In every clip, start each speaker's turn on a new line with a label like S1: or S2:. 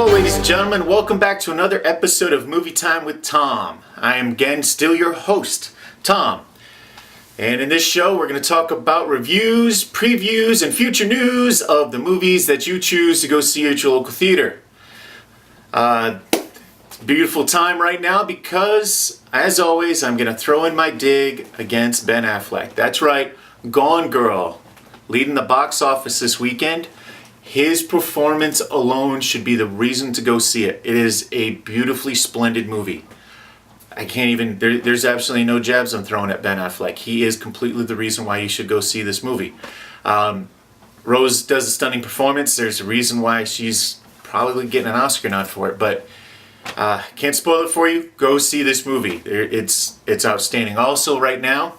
S1: Hello ladies and gentlemen, welcome back to another episode of Movie Time with Tom. I am again still your host, Tom. And in this show we're going to talk about reviews, previews, and future news of the movies that you choose to go see at your local theater. It's a beautiful time right now because, as always, I'm going to throw in my dig against Ben Affleck. That's right, Gone Girl, leading the box office this weekend. His performance alone should be the reason to go see it. It is a beautifully splendid movie. I can't even, there's absolutely no jabs I'm throwing at Ben Affleck. He is completely the reason why you should go see this movie. Rose does a stunning performance. There's a reason why she's probably getting an Oscar nod for it, but can't spoil it for you. Go see this movie. It's outstanding. Also right now,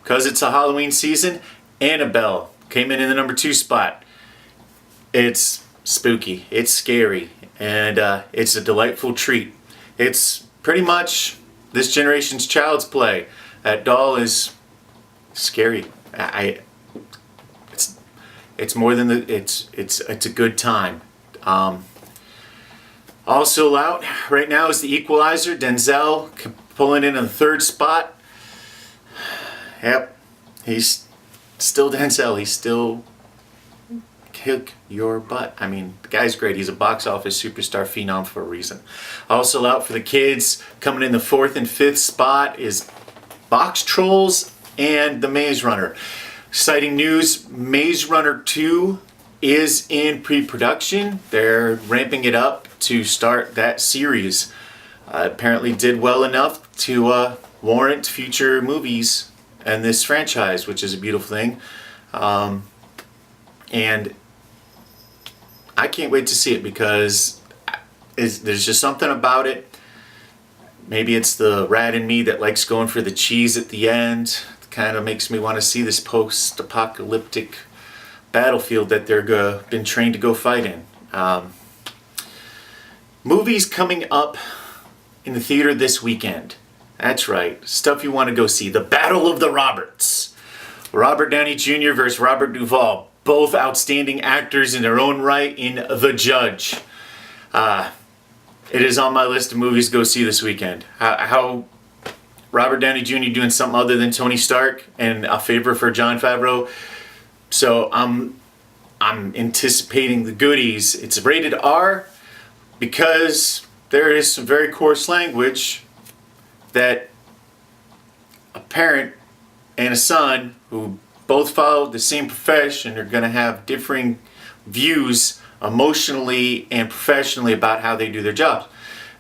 S1: because it's a Halloween season, Annabelle came in the number 2 spot. It's spooky, it's scary, and it's a delightful treat. It's pretty much this generation's Child's Play. That doll is scary. It's more than it's a good time. Also out right now is The Equalizer. Denzel pulling in the 3rd spot. Yep, he's still Denzel. He's still kick your butt. I mean, the guy's great. He's a box office superstar phenom for a reason. Also out for the kids, coming in the 4th and 5th spot is Box Trolls and The Maze Runner. Exciting news, Maze Runner 2 is in pre-production. They're ramping it up to start that series. Apparently did well enough to warrant future movies in this franchise, which is a beautiful thing. And I can't wait to see it because there's just something about it. Maybe it's the rat in me that likes going for the cheese at the end. It kind of makes me want to see this post-apocalyptic battlefield that they're been trained to go fight in. Movies coming up in the theater this weekend. That's right, stuff you want to go see. The Battle of the Roberts. Robert Downey Jr. versus Robert Duvall. Both outstanding actors in their own right in The Judge. It is on my list of movies to go see this weekend. How Robert Downey Jr. doing something other than Tony Stark and a favor for Jon Favreau. So I'm anticipating the goodies. It's rated R because there is some very coarse language that a parent and a son who both follow the same profession are going to have differing views emotionally and professionally about how they do their jobs.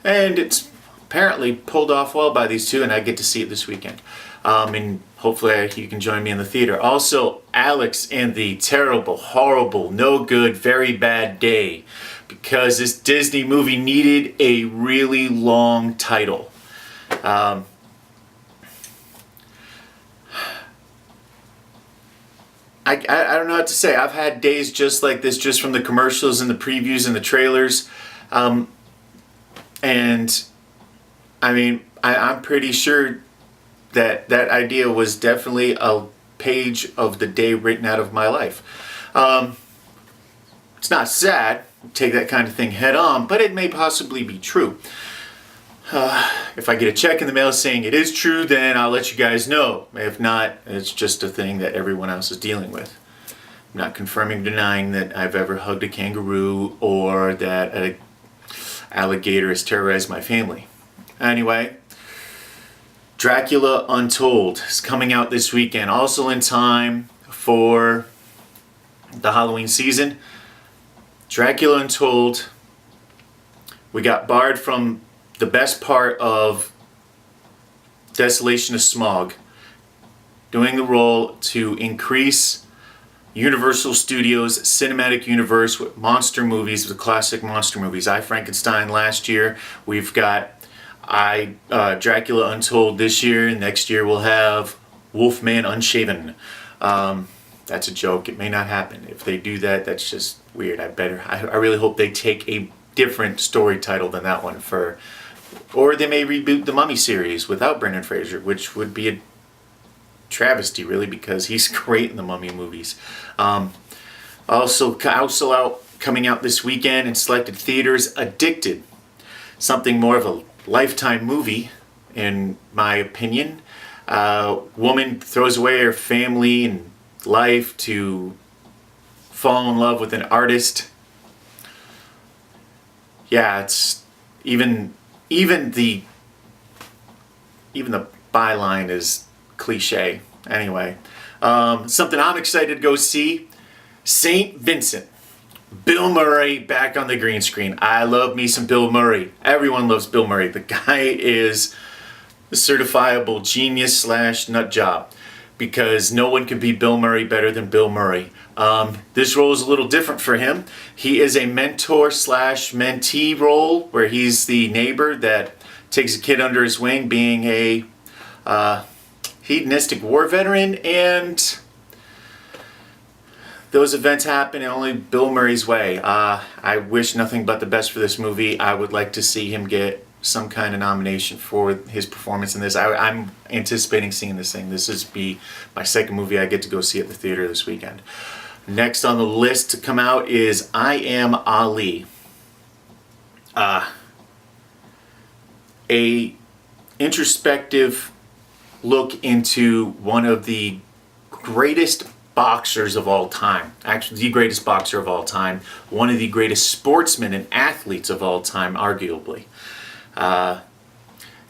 S1: And it's apparently pulled off well by these two, and I get to see it this weekend. And hopefully you can join me in the theater. Also, Alex and the Terrible, Horrible, No Good, Very Bad Day, because this Disney movie needed a really long title. I don't know what to say. I've had days just like this, just from the commercials and the previews and the trailers. And I mean, I'm pretty sure that that idea was definitely a page of the day written out of my life. It's not sad, take that kind of thing head on, but it may possibly be true. If I get a check in the mail saying it is true, then I'll let you guys know. If not, it's just a thing that everyone else is dealing with. I'm not confirming or denying that I've ever hugged a kangaroo or that an alligator has terrorized my family. Anyway, Dracula Untold is coming out this weekend, also in time for the Halloween season. Dracula Untold, we got barred from the best part of Desolation of Smog, doing the role to increase Universal Studios' cinematic universe with monster movies, with classic monster movies. I, Frankenstein last year. We've got Dracula Untold this year. Next year we'll have Wolfman Unshaven. That's a joke. It may not happen. If they do that, that's just weird. I really hope they take a different story title than that one for. Or they may reboot the Mummy series without Brendan Fraser, which would be a travesty, really, because he's great in the Mummy movies. Also out coming out this weekend in selected theaters, Addicted. Something more of a Lifetime movie, in my opinion. Woman throws away her family and life to fall in love with an artist. Yeah, it's even the byline is cliche. Anyway, something I'm excited to go see: Saint Vincent. Bill Murray back on the green screen. I love me some Bill Murray. Everyone loves Bill Murray. The guy is a certifiable genius / nut job, because no one can be Bill Murray better than Bill Murray. This role is a little different for him. He is a mentor / mentee role, where he's the neighbor that takes a kid under his wing, being a hedonistic war veteran, and those events happen in only Bill Murray's way. I wish nothing but the best for this movie. I would like to see him get some kind of nomination for his performance in this. I'm anticipating seeing this thing. This is be my second movie I get to go see at the theater this weekend. Next on the list to come out is I Am Ali. A introspective look into one of the greatest boxers of all time. Actually, the greatest boxer of all time. One of the greatest sportsmen and athletes of all time, arguably. And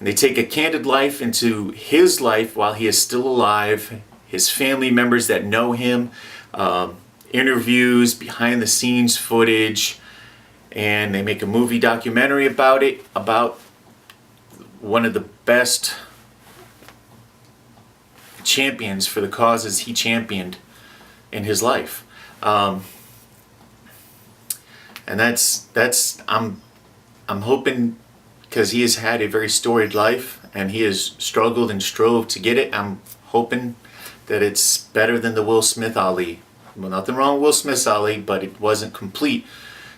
S1: they take a candid life into his life while he is still alive, his family members that know him, interviews, behind the scenes footage, and they make a movie documentary about it, about one of the best champions for the causes he championed in his life. And that's I'm hoping, because he has had a very storied life and he has struggled and strove to get it. I'm hoping that it's better than the Will Smith Ali. Well, nothing wrong with Will Smith's Ali, but it wasn't complete.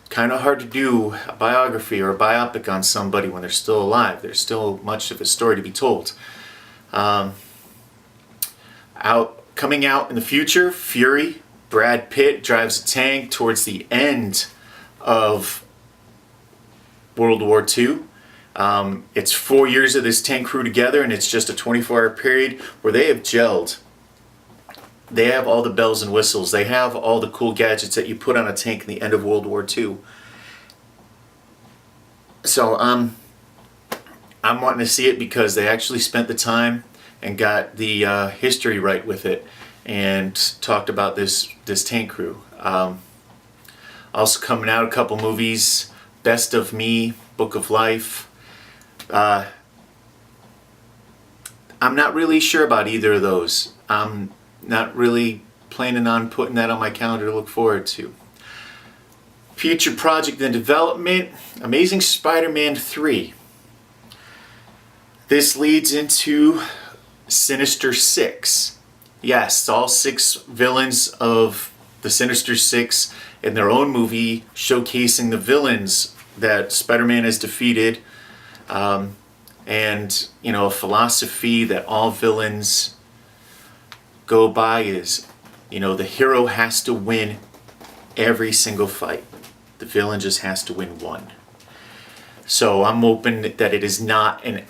S1: Kind of hard to do a biography or a biopic on somebody when they're still alive. There's still much of a story to be told. Coming out in the future, Fury. Brad Pitt drives a tank towards the end of World War II. It's 4 years of this tank crew together, and it's just a 24-hour period where they have gelled. They have all the bells and whistles. They have all the cool gadgets that you put on a tank in the end of World War II. So I'm wanting to see it because they actually spent the time and got the history right with it, and talked about this tank crew. Also coming out a couple movies: Best of Me, Book of Life. I'm not really sure about either of those. I'm not really planning on putting that on my calendar to look forward to. Future project in development: Amazing Spider-Man 3. This leads into Sinister Six. Yes, all 6 villains of the Sinister Six in their own movie, showcasing the villains that Spider-Man has defeated, and a philosophy that all villains go by is, the hero has to win every single fight. The villain just has to win one. So I'm hoping that it is not an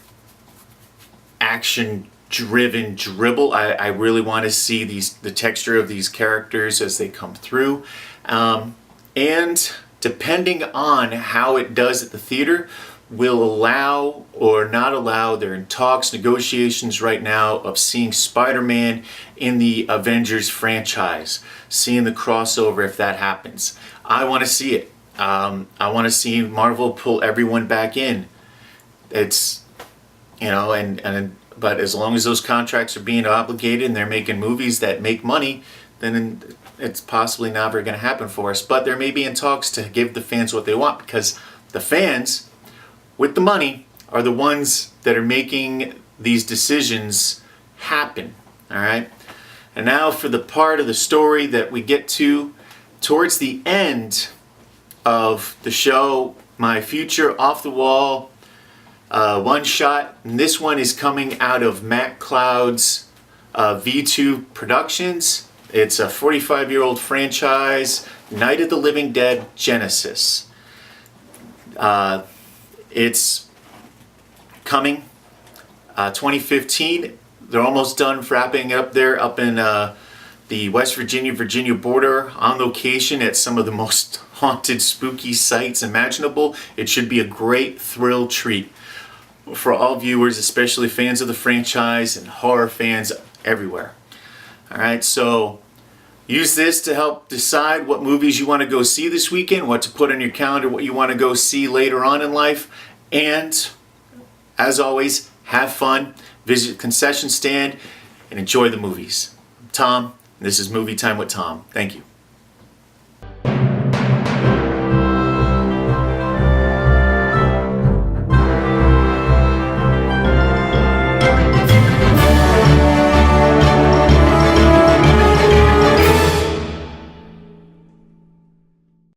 S1: action-driven dribble. I really want to see the texture of these characters as they come through. And depending on how it does at the theater, will allow or not allow. They're in talks, negotiations right now of seeing Spider-Man in the Avengers franchise, seeing the crossover if that happens. I want to see it. I want to see Marvel pull everyone back in. It's, but as long as those contracts are being obligated and they're making movies that make money, then it's possibly never going to happen for us. But there may be in talks to give the fans what they want, because the fans with the money are the ones that are making these decisions happen. All right. And now for the part of the story that we get to towards the end of the show, my future off the wall one shot. And this one is coming out of Matt Cloud's V2 Productions. It's a 45-year-old franchise, Night of the Living Dead Genesis. It's coming 2015. They're almost done wrapping up there up in the West Virginia border, on location at some of the most haunted, spooky sites imaginable. It should be a great thrill treat for all viewers, especially fans of the franchise and horror fans everywhere. Alright, so use this to help decide what movies you want to go see this weekend, what to put on your calendar, what you want to go see later on in life, and as always, have fun, visit the concession stand, and enjoy the movies. I'm Tom, and this is Movie Time with Tom. Thank you.